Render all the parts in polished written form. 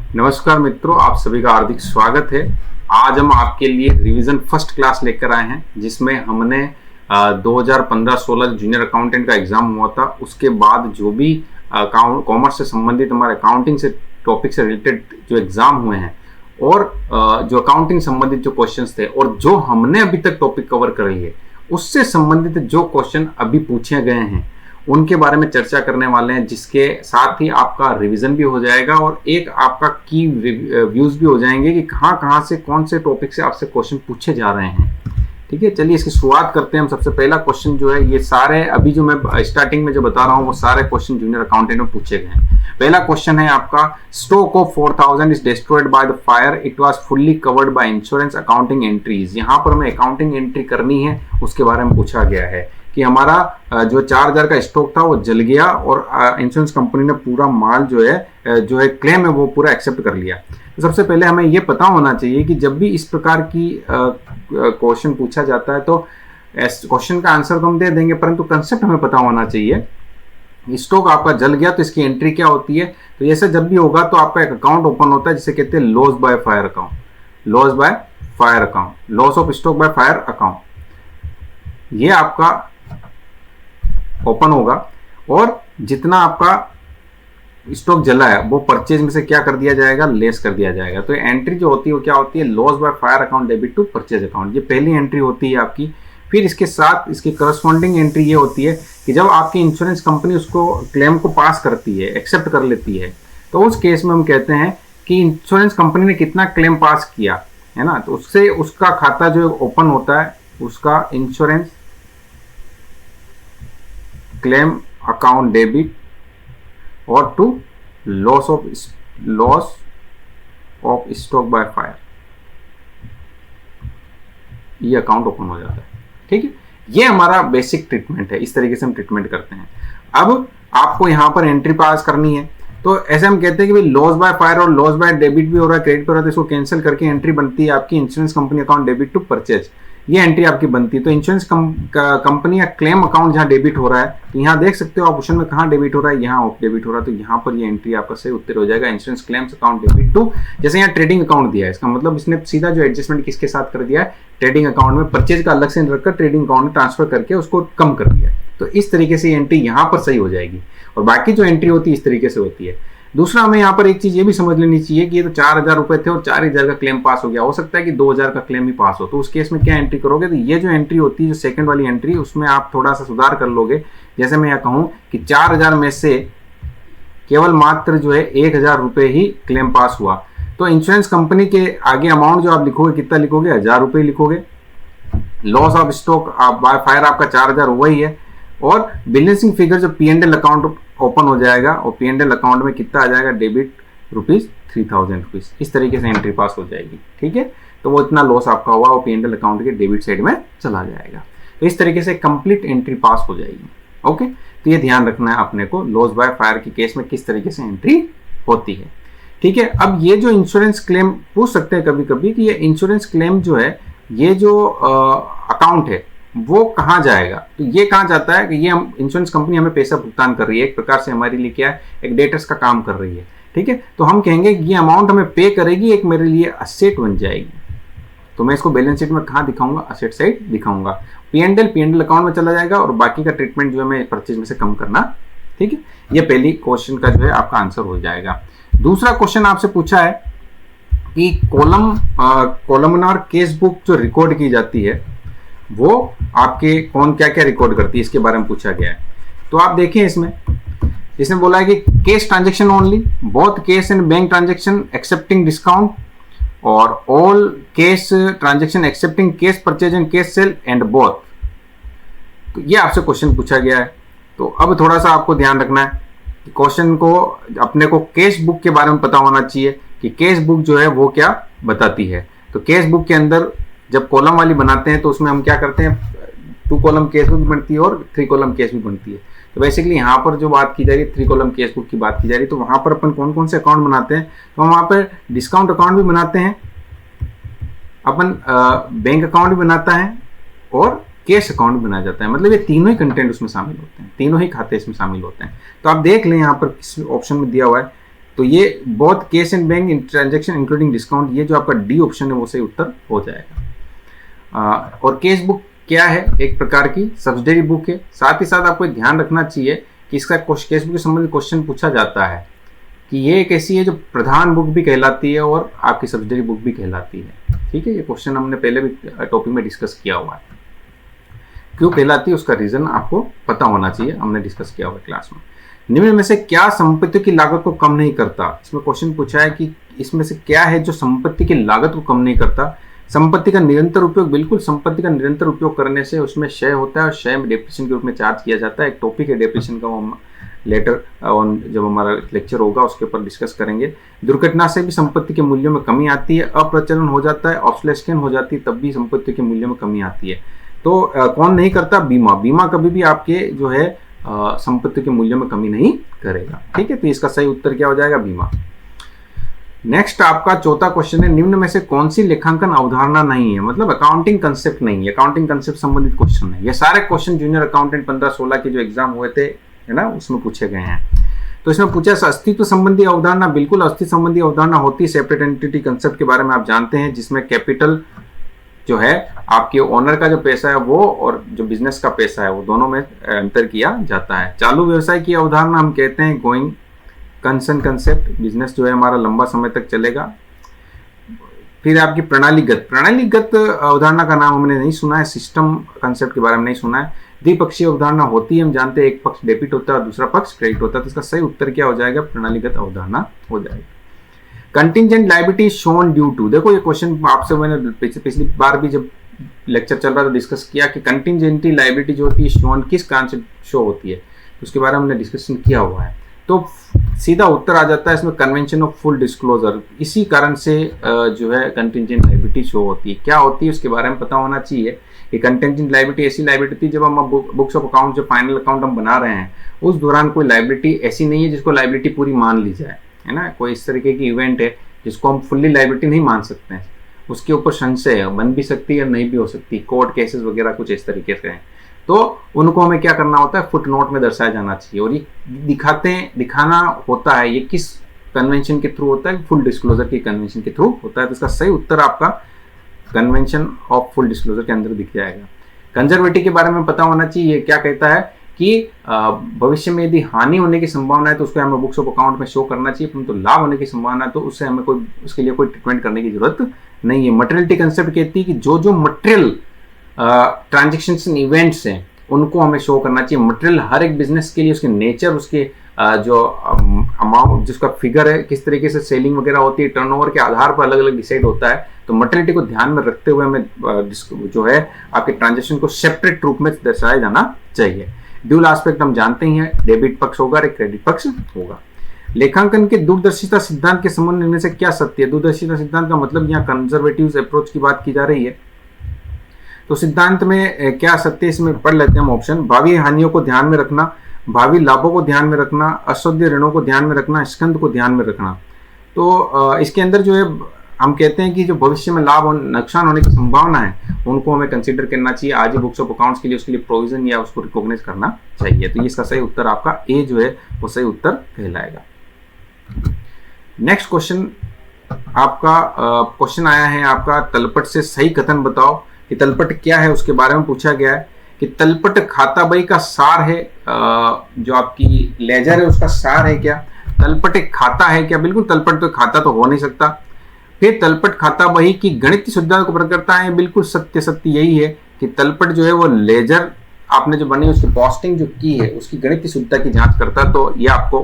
नमस्कार मित्रों, आप सभी का हार्दिक स्वागत है। आज हम आपके लिए रिवीजन फर्स्ट क्लास लेकर आए हैं, जिसमें हमने 2015-16 जूनियर अकाउंटेंट का एग्जाम हुआ था। उसके बाद जो भी कॉमर्स से संबंधित हमारे अकाउंटिंग से टॉपिक से रिलेटेड जो एग्जाम हुए हैं और जो अकाउंटिंग संबंधित जो क्वेश्चंस थे और जो हमने अभी तक टॉपिक कवर कर लिए उससे संबंधित जो क्वेश्चन अभी पूछे गए हैं उनके बारे में चर्चा करने वाले हैं, जिसके साथ ही आपका रिवीजन भी हो जाएगा और एक आपका की व्यूज भी हो जाएंगे कि कहाँ कहाँ से कौन से टॉपिक से आपसे क्वेश्चन पूछे जा रहे हैं। ठीक है, चलिए इसकी शुरुआत करते हैं हम। सबसे पहला क्वेश्चन जो है, ये सारे अभी जो मैं स्टार्टिंग में जो बता रहा हूँ वो सारे क्वेश्चन जूनियर अकाउंटेंट में पूछे गए हैं। पहला क्वेश्चन है आपका, stock of 4000 is destroyed by the fire, it was fully covered by insurance accounting entries. यहाँ पर हमें अकाउंटिंग एंट्री करनी है, उसके बारे में पूछा गया है कि हमारा जो 4000 का स्टॉक था वो जल गया और इंश्योरेंस कंपनी ने पूरा माल जो है क्लेम है वो पूरा एक्सेप्ट कर लिया। तो सबसे पहले हमें ये पता होना चाहिए कि जब भी इस प्रकार की क्वेश्चन पूछा जाता है तो क्वेश्चन का आंसर तो हम दे देंगे, परंतु कंसेप्ट हमें पता होना चाहिए। स्टॉक आपका जल गया तो इसकी एंट्री क्या होती है। तो ऐसे जब भी होगा तो आपका एक अकाउंट ओपन होता है जिसे कहते हैं loss by fire account, loss by fire account, loss of stock by fire account. ये आपका ओपन होगा और जितना आपका स्टॉक जला है वो परचेज में से क्या कर दिया जाएगा, लेस कर दिया जाएगा। तो एंट्री जो होती है वो क्या होती है, loss by fire account debit to purchase account. ये पहली एंट्री होती है आपकी। फिर इसके साथ इसकी करस्पॉन्डिंग एंट्री ये होती है कि जब आपकी इंश्योरेंस कंपनी उसको क्लेम को पास करती है, एक्सेप्ट कर लेती है, तो उस केस में हम कहते हैं कि इंश्योरेंस कंपनी ने कितना क्लेम पास किया है ना, तो उससे उसका खाता जो ओपन होता है उसका इंश्योरेंस क्लेम अकाउंट डेबिट और to loss of stock by fire, ये अकाउंट ओपन हो जाता है। ठीक है, ये हमारा बेसिक ट्रीटमेंट है, इस तरीके से हम ट्रीटमेंट करते हैं। अब आपको यहां पर एंट्री पास करनी है, तो ऐसे हम कहते हैं कि भाई लॉस बाय फायर और लॉस बाय डेबिट भी हो रहा है, क्रेडिट पे हो रहा है, तो इसको कैंसिल करके एंट्री बनती है आपकी insurance company account debit to purchase. ये एंट्री आपकी बनती है। तो इंश्योरेंस कंपनी या क्लेम अकाउंट जहां डेबिट हो रहा है, तो यहाँ देख सकते हो ऑप्शन में कहाँ डेबिट हो रहा है, यहाँ डेबिट हो रहा है, तो यहाँ पर ये एंट्री आपका सही उत्तर हो जाएगा, insurance claims account debit to. जैसे यहाँ ट्रेडिंग अकाउंट दिया है, इसका मतलब इसने सीधा जो एडजस्टमेंट किसके साथ कर दिया है, ट्रेडिंग अकाउंट में, परचेज का अलग से रखकर ट्रेडिंग अकाउंट में ट्रांसफर करके उसको कम कर दिया। तो इस तरीके से एंट्री यहाँ पर सही हो जाएगी और बाकी जो एंट्री होती है इस तरीके से होती है। दूसरा, हमें यहाँ पर एक चीज ये भी समझ लेनी चाहिए कि ये तो 4000 रुपए थे और 4000 का क्लेम पास हो गया, हो सकता है कि 2000 का क्लेम ही पास हो, तो उस केस में क्या एंट्री करोगे, तो ये जो एंट्री होती है जो सेकंड वाली एंट्री, उसमें आप थोड़ा सा सुधार कर लोगे। जैसे मैं यहाँ कहूँ कि 4000 में से केवल मात्र जो है 1000 रुपए ही क्लेम पास हुआ, तो इंश्योरेंस कंपनी के आगे अमाउंट जो आप लिखोगे कितना लिखोगे, 1000 रुपए लिखोगे। Loss of stock by fire आपका 4000 वही है, और बैलेंसिंग फिगर जो P&L अकाउंट ओपन हो जाएगा और P&L अकाउंट में कितना आ जाएगा, डेबिट ₹3000। इस तरीके से एंट्री पास हो जाएगी। ठीक है, तो वो इतना लॉस आपका हुआ वो P&L अकाउंट के डेबिट साइड में चला जाएगा। तो इस तरीके से कंप्लीट एंट्री पास हो जाएगी। ओके, तो ये ध्यान रखना है अपने को, लॉस बाय फायर के केस में किस तरीके से एंट्री होती है। ठीक है, अब ये जो इंश्योरेंस क्लेम पूछ सकते हैं कभी कभी कि ये इंश्योरेंस क्लेम जो है, ये जो अकाउंट है वो कहाँ जाएगा। तो ये कहाँ जाता है कि ये हम इंश्योरेंस कंपनी हमें पैसा भुगतान कर रही है, एक प्रकार से हमारे लिए क्या है, एक डेटर्स का काम कर रही है। ठीक है, तो हम कहेंगे कि ये अमाउंट हमें पे करेगी, एक मेरे लिए असेट बन जाएगी। तो मैं इसको बैलेंस शीट में कहाँ दिखाऊंगा, असेट साइड दिखाऊंगा। P&L अकाउंट में चला जाएगा और बाकी का ट्रीटमेंट जो है मैं परचेज में से कम करना। ठीक है, ये पहली क्वेश्चन का जो है आपका आंसर हो जाएगा। दूसरा क्वेश्चन आपसे पूछा है कि कॉलमनार केस बुक जो रिकॉर्ड की जाती है वो आपके कौन क्या क्या रिकॉर्ड करती है, इसके बारे में पूछा गया है। तो आप देखें इसने बोला है कि cash transaction only, both cash and bank transaction excepting discount, और all cash transaction excepting cash purchase and cash sale and both. तो ये आपसे क्वेश्चन पूछा गया है। तो अब थोड़ा सा आपको ध्यान रखना है कि क्वेश्चन को अपने को केस बुक के बारे में पता होना चाहिए कि केस बुक जो है वो क्या बताती है। तो केस बुक के अंदर जब कॉलम वाली बनाते हैं तो उसमें हम क्या करते हैं, 2 कॉलम केस बुक बनती है और 3 कॉलम केस बुक बनती है। तो बेसिकली यहाँ पर जो बात की जा रही है 3 कॉलम केस बुक की बात की जा रही है। तो वहाँ पर अपन कौन कौन से अकाउंट बनाते हैं, तो हम वहाँ पर डिस्काउंट अकाउंट भी बनाते हैं, अपन बैंक अकाउंट भी बनाता है और कैश अकाउंट बनाया जाता है। मतलब ये तीनों ही कंटेंट उसमें शामिल होते हैं, तीनों ही खाते इसमें शामिल होते हैं। तो आप देख लें यहाँ पर किस ऑप्शन में दिया हुआ है, तो ये बहुत case and bank transaction including discount, ये जो आपका डी ऑप्शन है वो सही उत्तर हो जाएगा। और केस बुक क्या है? एक प्रकार की सब्सिडरी बुक है। साथ ही साथ आपको ध्यान रखना चाहिए कि इसका केस बुक के संबंधित क्वेश्चन पूछा जाता है कि ये एक ऐसी है जो प्रधान बुक भी कहलाती है और आपकी सब्सिडरी बुक भी कहलाती है। ठीक है, ये क्वेश्चन हमने पहले भी टॉपिक में डिस्कस किया हुआ है। क्यों कहलाती है उसका रीजन आपको पता होना चाहिए, हमने डिस्कस किया हुआ है क्लास में। निम्न में से क्या संपत्ति की लागत को कम नहीं करता? इसमें क्वेश्चन पूछा है कि इसमें से क्या है जो संपत्ति की लागत को कम नहीं करता? संपत्ति का निरंतर उपयोग, बिल्कुल संपत्ति का निरंतर उपयोग करने से उसमें क्षय होता है और क्षय में डेप्रिसिएशन के रूप में चार्ज किया जाता है। एक टॉपिक है डेप्रिसिएशन का, वो हम लेटर जब हमारा लेक्चर होगा उसके ऊपर डिस्कस करेंगे। दुर्घटना से भी संपत्ति के मूल्यों में कमी आती है, अप्रचलन हो जाता है, ऑब्सोलेशन हो जाती है, तब भी संपत्ति के मूल्यों में कमी आती है। तो कौन नहीं करता? बीमा। बीमा कभी भी आपके जो है संपत्ति के मूल्य में कमी नहीं करेगा। ठीक है, तो इसका सही उत्तर क्या हो जाएगा? बीमा। नेक्स्ट आपका चौथा क्वेश्चन है, निम्न में से कौन सी लेखांकन अवधारणा नहीं है? मतलब अकाउंटिंग कंसेप्ट नहीं है, अकाउंटिंग कंसेप्ट संबंधित क्वेश्चन है। ये सारे क्वेश्चन जूनियर अकाउंटेंट 15-16 के जो एग्जाम हुए थे, है ना, उसमें पूछे गए हैं। तो इसमें पूछा अस्तित्व संबंधी अवधारणा। बिल्कुल अस्तित्व संबंधी अवधारणा होती है सेपरेट एंटिटी कंसेप्ट के बारे में आप जानते हैं, जिसमें कैपिटल जो है आपके ओनर का जो पैसा है वो और जो बिजनेस का पैसा है वो दोनों में अंतर किया जाता है। चालू व्यवसाय की अवधारणा हम कहते हैं गोइंग कंसर्न कंसेप्ट, बिजनेस जो है हमारा लंबा समय तक चलेगा। फिर आपकी प्रणालीगत अवधारणा का नाम हमने नहीं सुना है, सिस्टम कंसेप्ट के बारे में नहीं सुना है। द्विपक्षीय अवधारणा होती है, हम जानते हैं एक पक्ष डेबिट होता है और दूसरा पक्ष क्रेडिट होता है। तो इसका सही उत्तर क्या हो जाएगा? प्रणालीगत अवधारणा हो जाएगी। Contingent liability shown due to, देखो ये क्वेश्चन आपसे मैंने पिछली बार भी जब लेक्चर चल रहा था डिस्कस किया कि कंटिंजेंटी लायबिलिटी जो होती है शोन किस कारण से शो होती है, उसके बारे में हमने डिस्कशन किया हुआ है। तो सीधा उत्तर आ जाता है इसमें कन्वेंशन ऑफ फुल डिस्क्लोजर। इसी कारण से जो है कंटिंजेंट लायबिलिटी शो होती है। क्या होती है उसके बारे में पता होना चाहिए। ये कंटिंजेंट लायबिलिटी ऐसी लायबिलिटी थी, जब हम बुक्स ऑफ अकाउंट जो फाइनल अकाउंट हम बना रहे हैं उस दौरान कोई लायबिलिटी ऐसी नहीं है जिसको लायबिलिटी पूरी मान ली जाए, है ना। कोई इस तरीके की इवेंट है जिसको हम फुल्ली लायबिलिटी नहीं मान सकते हैं, उसके ऊपर संशय है, बन भी सकती है नहीं भी हो सकती, कोर्ट केसेस वगैरह कुछ इस तरीके से हैं। तो उनको हमें क्या करना होता है? फुट नोट में दर्शाया जाना चाहिए। और ये दिखाना होता है, ये किस कन्वेंशन के थ्रू होता है? फुल डिस्क्लोजर की कन्वेंशन के थ्रू होता है। तो इसका सही उत्तर आपका कन्वेंशन ऑफ फुल डिस्क्लोजर के अंदर दिख जाएगा। कंजर्वेटिव के बारे में पता होना चाहिए। ये क्या कहता है कि भविष्य में यदि हानि होने की संभावना है तो उसको हमें बुक्स ऑफ अकाउंट में शो करना चाहिए, परंतु लाभ होने की संभावना है तो उससे हमें कोई उसके लिए कोई ट्रीटमेंट करने की जरूरत नहीं है। मटेरियलिटी कंसेप्ट कहती है कि जो मटेरियल ट्रांजेक्शंस इवेंट्स हैं उनको हमें शो करना चाहिए। मटेरियल हर एक बिजनेस के लिए उसके नेचर, उसके जो अमाउंट, जिसका फिगर है, किस तरीके से सेलिंग वगैरह होती है, टर्नओवर के आधार पर अलग अलग डिसाइड होता है। तो मटेरियलिटी को ध्यान में रखते हुए हमें जो है आपके ट्रांजेक्शन को सेपरेट रूप में दर्शाया जाना चाहिए। ड्यूल एस्पेक्ट हम जानते ही हैं, डेबिट पक्ष होगा, एक क्रेडिट पक्ष होगा। लेखांकन के दूरदर्शिता सिद्धांत के संबंध में से क्या सत्य है? दूरदर्शिता सिद्धांत का मतलब यहाँ कंजर्वेटिव अप्रोच की बात की जा रही है। तो सिद्धांत में क्या सत्य, इसमें पढ़ लेते हैं हम ऑप्शन। भावी हानियों को ध्यान में रखना, भावी लाभों को ध्यान में रखना, अशुद्ध ऋणों को ध्यान में रखना, स्कंद को ध्यान में रखना। तो इसके अंदर जो है हम कहते हैं कि जो भविष्य में लाभ और नुकसान होने की संभावना है उनको हमें कंसीडर करना चाहिए। आज ही बुक्स ऑफ अकाउंट्स के लिए उसके लिए प्रोविजन या उसको रिकॉग्नाइज करना चाहिए। तो इसका सही उत्तर आपका ए जो है वो सही उत्तर कहलाएगा। नेक्स्ट क्वेश्चन आपका क्वेश्चन आया है आपका, तलपट से सही कथन बताओ। कि तलपट क्या है उसके बारे में पूछा गया है कि तलपट खाता बही का सार है, जो आपकी लेजर है उसका सार है क्या? तलपट एक खाता है क्या? बिल्कुल, तलपट तो खाता तो हो नहीं सकता। फिर तलपट खाता बही की गणितीय शुद्धता को प्रकट करता है। बिल्कुल सत्य यही है कि तलपट जो है वो लेजर आपने जो बनी उसकी पोस्टिंग जो की है उसकी गणितीय शुद्धता की जांच करता है। तो ये आपको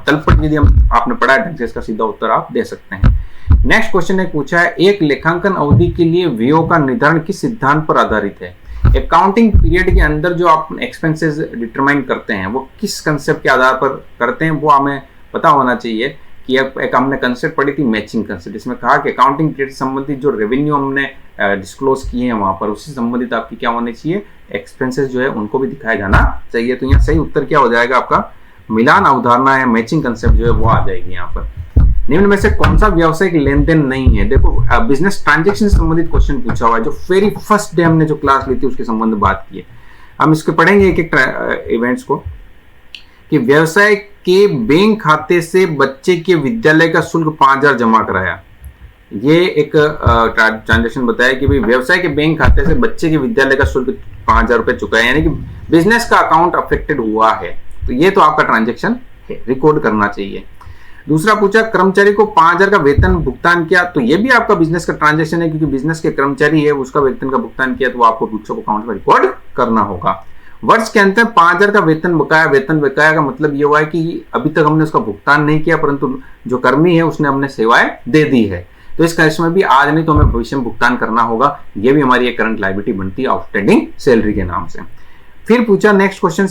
तलपट यदि आपने पढ़ा है ढंग से इसका सीधा उत्तर आप दे सकते हैं। नेक्स्ट क्वेश्चन एक पूछा है, एक लेखांकन अवधि के लिए व्ययों का निर्धारण किस सिद्धांत पर आधारित है? अकाउंटिंग पीरियड के अंदर जो आप एक्सपेंसेस डिटरमाइन करते हैं वो किस कंसेप्ट के आधार पर करते हैं, वो हमें पता होना चाहिए। कि एक हमने कंसेप्ट पढ़ी थी मैचिंग कंसेप्ट, इसमें कहा कि अकाउंटिंग पीरियड से संबंधित जो रेवेन्यू हमने डिस्क्लोज किए हैं वहां पर उससे संबंधित आपकी क्या होनी चाहिए, एक्सपेंसेस जो है उनको भी दिखाया जाना चाहिए। तो यहाँ सही उत्तर क्या हो जाएगा आपका? मिलान अवधारणा है, मैचिंग कंसेप्ट जो है वो आ जाएगी यहाँ पर। निम्न में से कौन सा व्यवसायिक लेन देन नहीं है? देखो बिजनेस ट्रांजेक्शन से संबंधित क्वेश्चन पूछा हुआ है, जो वेरी फर्स्ट डे हमने जो क्लास ली थी उसके संबंध में बात की है। हम इसके पढ़ेंगे एक एक इवेंट्स को कि व्यवसायिक के बैंक खाते से बच्चे के विद्यालय का शुल्क 5,000 जमा कराया। ये एक ट्रांजेक्शन बताया कि भाई व्यवसाय के बैंक खाते से बच्चे के विद्यालय का शुल्क 5,000 रुपए चुकाया, यानी कि बिजनेस का अकाउंट अफेक्टेड हुआ है। तो ये तो आपका ट्रांजेक्शन है, रिकॉर्ड करना चाहिए। दूसरा पूछा, कर्मचारी को 5,000 का वेतन भुगतान किया, तो ये भी आपका बिजनेस का ट्रांजेक्शन है, क्योंकि बिजनेस के कर्मचारी है, उसका वेतन का भुगतान किया, तो आपको बुक्स ऑफ अकाउंट में रिकॉर्ड करना होगा। वर्ष के अंत में 5,000 का वेतन बकाया का मतलब ये हुआ है कि अभी तक हमने उसका भुगतान नहीं किया, परंतु जो कर्मी है उसने हमने सेवाएं दे दी है, तो इस केस में भी आज नहीं तो हमें भविष्य में भुगतान करना होगा। ये भी हमारी एक करंट लायबिलिटी बनती है आउटस्टैंडिंग सैलरी के नाम से। फिर पूछा नेक्स्ट क्वेश्चन,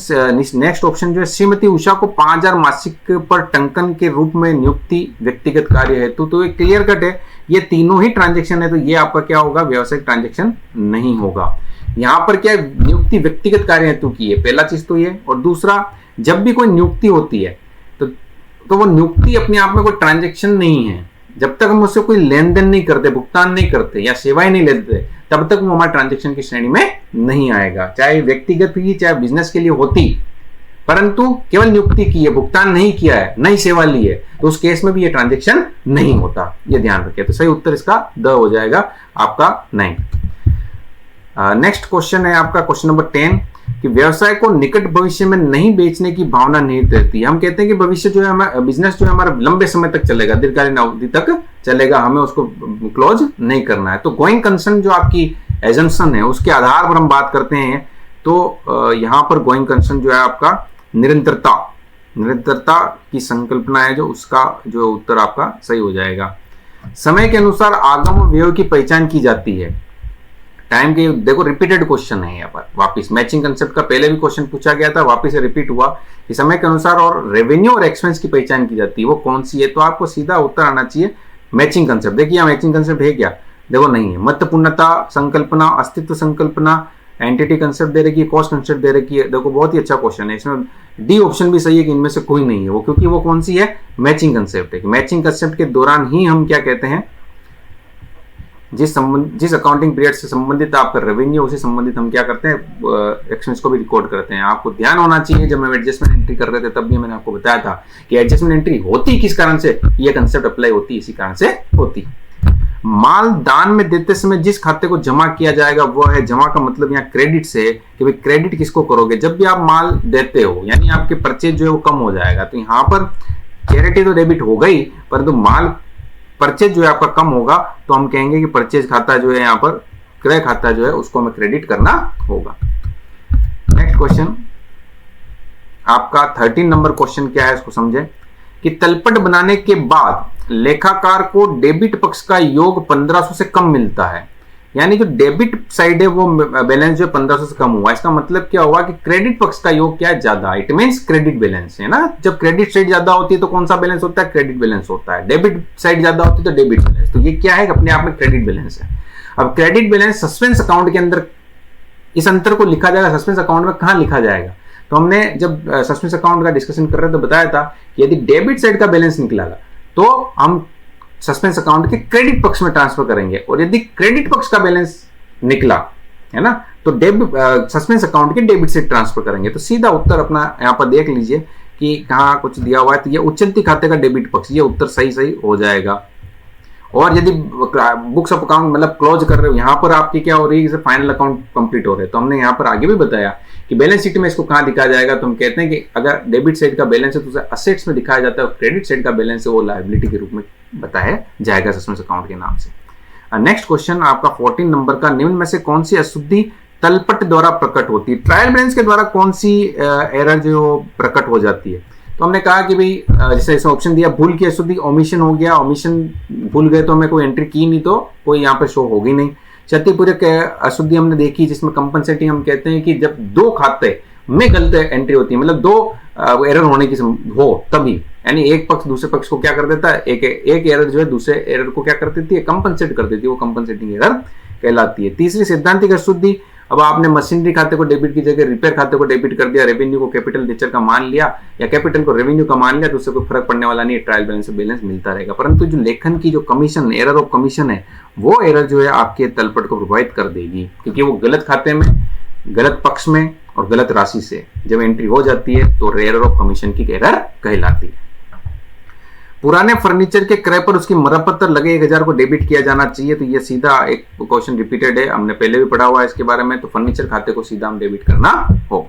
नेक्स्ट ऑप्शन जो है, श्रीमती उषा को 5,000 मासिक पर टंकन के रूप में नियुक्ति व्यक्तिगत कार्य हेतु, तो ये क्लियर कट है, ये तीनों ही ट्रांजेक्शन है, तो ये आपका क्या होगा, व्यवसायिक ट्रांजेक्शन नहीं होगा। यहां पर क्या नियुक्ति व्यक्तिगत कार्य हेतु की है, पहला चीज तो ये, और दूसरा जब भी कोई नियुक्ति होती है तो वो नियुक्ति अपने आप में कोई ट्रांजेक्शन नहीं है। जब तक हम उससे कोई लेन देन नहीं करते, भुगतान नहीं करते या सेवाएं नहीं लेते, तब तक वो हमारे ट्रांजेक्शन की श्रेणी में नहीं आएगा, चाहे व्यक्तिगत ही चाहे बिजनेस के लिए होती, परंतु केवल नियुक्ति की है, भुगतान नहीं किया है, नई सेवा ली है, तो उस केस में भी ये ट्रांजेक्शन नहीं होता, ये ध्यान रखिए। तो सही उत्तर इसका द हो जाएगा आपका 9। नेक्स्ट क्वेश्चन है आपका क्वेश्चन नंबर 10 कि व्यवसाय को निकट भविष्य में नहीं बेचने की भावना निहित रहती है। हम कहते हैं कि भविष्य जो है हमारा बिजनेस जो है हमारा लंबे समय तक चलेगा, दीर्घकालीन अवधि तक चलेगा, हमें उसको क्लोज नहीं करना है। तो गोइंग कंसर्न जो आपकी एजम्पशन है उसके आधार पर हम बात करते हैं, तो यहाँ पर गोइंग कंसर्न जो है आपका निरंतरता की संकल्पना है, जो उसका जो उत्तर आपका सही हो जाएगा। समय के अनुसार आगम और व्यय की पहचान की जाती है। टाइम के देखो रिपीटेड क्वेश्चन है यहाँ पर, वापिस मैचिंग कंसेप्ट का पहले भी क्वेश्चन पूछा गया था, वापिस रिपीट हुआ कि समय के अनुसार और रेवेन्यू और एक्सपेंस की पहचान की जाती है, वो कौन सी है, तो आपको सीधा उत्तर आना चाहिए मैचिंग कंसेप्ट। देखिए मैचिंग कंसेप्ट है क्या, देखो नहीं है, महत्वपूर्णता संकल्पना, अस्तित्व संकल्पना, एंटिटी कंसेप्ट दे रखी है, कॉस्ट कंसेप्ट दे रखी है। देखो बहुत ही अच्छा क्वेश्चन है, इसमें डी ऑप्शन भी सही है कि इनमें से कोई नहीं है वो, क्योंकि वो कौन सी है, मैचिंग कंसेप्ट है। मैचिंग कंसेप्ट के दौरान ही हम क्या कहते हैं, जिस अकाउंटिंग पीरियड से संबंधित आपका रेवेन्यू उसे संबंधित हम क्या करते हैं, एक्सपेंस को भी रिकॉर्ड करते हैं। आपको ध्यान होना चाहिए, जब हम एडजस्टमेंट एंट्री कर रहे थे तब भी मैंने आपको बताया था कि एडजस्टमेंट एंट्री होती किस कारण से, ये कंसेप्ट अप्लाई होती इसी कारण से होती। माल दान में देते समय जिस खाते को जमा किया जाएगा वो है, जमा का मतलब यहाँ क्रेडिट से, कि भाई क्रेडिट किसको करोगे, जब भी आप माल देते हो यानी आपके परचेज जो है वो कम हो जाएगा। तो यहाँ पर चैरिटी तो डेबिट हो गई, परंतु माल परचेज जो है आपका कम होगा, तो हम कहेंगे कि परचेज खाता जो है यहाँ पर, क्रय खाता जो है उसको हमें क्रेडिट करना होगा। नेक्स्ट क्वेश्चन आपका 13 नंबर क्वेश्चन क्या है, इसको समझे कि तलपट बनाने के बाद लेखाकार को डेबिट पक्ष का योग 1500 से कम मिलता है, यानी जो डेबिट साइड है वो बैलेंस जो 1500 से कम हुआ। इसका मतलब क्या हुआ कि क्रेडिट पक्ष का योग क्या है, ज्यादा, इट मींस क्रेडिट बैलेंस है ना। जब क्रेडिट साइड ज्यादा होती है तो कौन सा बैलेंस होता है, क्रेडिट बैलेंस होता है। डेबिट साइड ज्यादा होती है तो डेबिट बैलेंस, तो ये क्या है, अपने आप में क्रेडिट बैलेंस है। अब क्रेडिट बैलेंस सस्पेंस अकाउंट के अंदर इस अंतर को लिखा जाएगा, सस्पेंस अकाउंट में कहां लिखा जाएगा, तो हमने जब सस्पेंस अकाउंट का डिस्कशन कर रहे थे तो बताया था कि यदि डेबिट साइड का बैलेंस निकलेगा तो हम सस्पेंस अकाउंट के क्रेडिट पक्ष में ट्रांसफर करेंगे, और यदि क्रेडिट पक्ष का बैलेंस निकला है ना तो सस्पेंस अकाउंट के डेबिट से ट्रांसफर करेंगे। तो सीधा उत्तर अपना यहाँ पर देख लीजिए कि कहाँ कुछ दिया हुआ है, तो ये उच्चती खाते का डेबिट पक्ष, ये उत्तर सही हो जाएगा। और यदि बुक्स ऑफ अकाउंट मतलब क्लोज कर रहे हो, यहाँ पर आपकी क्या हो रही है, फाइनल अकाउंट कंप्लीट हो रहे हैं, तो हमने यहाँ पर आगे भी बताया कि बैलेंस शीट में इसको कहाँ दिखाया जाएगा, तो हम कहते हैं कि अगर डेबिट साइड का बैलेंस है तो उसे असेट्स में दिखाया जाता है, और क्रेडिट साइड का बैलेंस है वो लायबिलिटी के रूप में बताया जाएगा सस्पेंस अकाउंट के नाम से। नेक्स्ट क्वेश्चन आपका 14 नंबर का, निम्न में से कौन सी अशुद्धि तलपट द्वारा प्रकट होती है, ट्रायल बैलेंस के द्वारा कौन सी एरर जो प्रकट हो जाती है। तो हमने कहा कि भाई जैसे इसमें ऑप्शन दिया, भूल की अशुद्धि, ओमिशन हो गया, ओमिशन भूल गए तो हमें कोई एंट्री की नहीं तो कोई यहाँ पे शो होगी नहीं। क्षतिपूरक अशुद्धि हमने देखी जिसमें कंपनसेटिंग हम कहते हैं कि जब दो खाते में गलत एंट्री होती है, मतलब दो एरर होने की हो तभी, यानी एक पक्ष दूसरे पक्ष को क्या कर देता है, एक एरर जो है दूसरे एरर को क्या कर देती है, कंपनसेट कर देती है, वो कंपनसेटिंग एरर कहलाती है। तीसरी सैद्धांतिक अशुद्धि, अब आपने मशीनरी खाते को डेबिट की जगह रिपेयर खाते को डेबिट कर दिया, रेवेन्यू को कैपिटल नेचर का मान लिया या कैपिटल को रेवेन्यू का मान लिया, तो उससे कोई फर्क पड़ने वाला नहीं है, ट्रायल बैलेंस से बैलेंस मिलता रहेगा। परंतु जो लेखन की जो कमीशन, एरर ऑफ कमीशन है, वो एरर जो है आपके तलपट को प्रभावित कर देगी, क्योंकि वो गलत खाते में, गलत पक्ष में और गलत राशि से जब एंट्री हो जाती है तो एरर ऑफ कमीशन की एरर कहलाती है। पुराने फर्नीचर के क्रय पर उसकी मरम्मत लगे 1000 को डेबिट किया जाना चाहिए, तो ये सीधा एक क्वेश्चन रिपीटेड है, हमने पहले भी पढ़ा हुआ है इसके बारे में, तो फर्नीचर खाते को सीधा हम डेबिट करना होगा।